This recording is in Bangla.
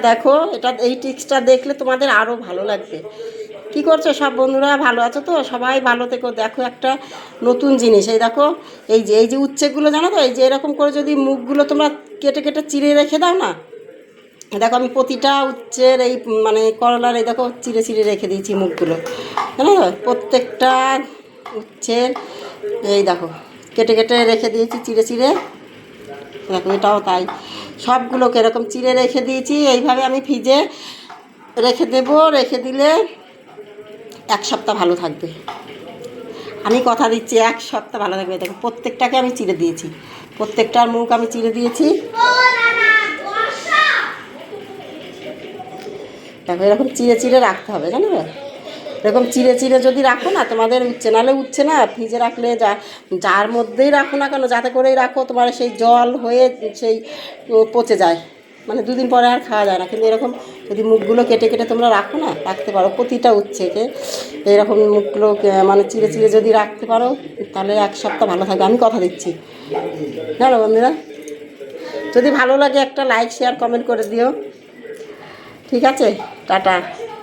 দেখো, এটা এই টিক্সটা দেখলে তোমাদের আরও ভালো লাগবে। কি করছো সব বন্ধুরা, ভালো আছো তো? সবাই ভালো থেকো। দেখো একটা নতুন জিনিস, এই দেখো, এই যে উচ্ছেগুলো জানো তো, এই যে এরকম করে যদি মুখগুলো তোমরা কেটে কেটে চিড়ে রেখে দাও না, দেখো আমি প্রতিটা উচ্ছের এই মানে করলার এই দেখো চিড়ে চিড়ে রেখে দিয়েছি মুখগুলো, জানো তো? প্রত্যেকটা উচ্ছের এই দেখো কেটে কেটে রেখে দিয়েছি চিড়ে চিড়ে। দেখো এটাও তাই, সবগুলোকে এরকম চিড়ে রেখে দিয়েছি। এইভাবে আমি ফ্রিজে রেখে দেবো, রেখে দিলে 1 সপ্তাহ ভালো থাকবে। আমি কথা দিচ্ছি 1 সপ্তাহ ভালো থাকবে। দেখো প্রত্যেকটাকে আমি চিড়ে দিয়েছি, প্রত্যেকটার মুখ আমি চিড়ে দিয়েছি। দেখো এরকম চিড়ে চিড়ে রাখতে হবে, জানো? এরকম চিড়ে চিড়ে যদি রাখো না, তোমাদের উচ্ছে নাহলে উচ্ছে না ফ্রিজে রাখলে যার মধ্যেই রাখো না কেন, যাতে করেই রাখো, তোমার সেই জল হয়ে সেই পচে যায়, মানে 2 দিন পরে আর খাওয়া যায় না। কিন্তু এরকম যদি মুখগুলো কেটে কেটে তোমরা রাখো না, রাখতে পারো প্রতিটা উচ্ছেকে এরকম মুখগুলো মানে চিড়ে চিড়ে যদি রাখতে পারো, তাহলে 1 সপ্তাহ ভালো থাকবে, আমি কথা দিচ্ছি। জানো বন্ধুরা, যদি ভালো লাগে একটা লাইক শেয়ার কমেন্ট করে দিও। ঠিক আছে, টাটা।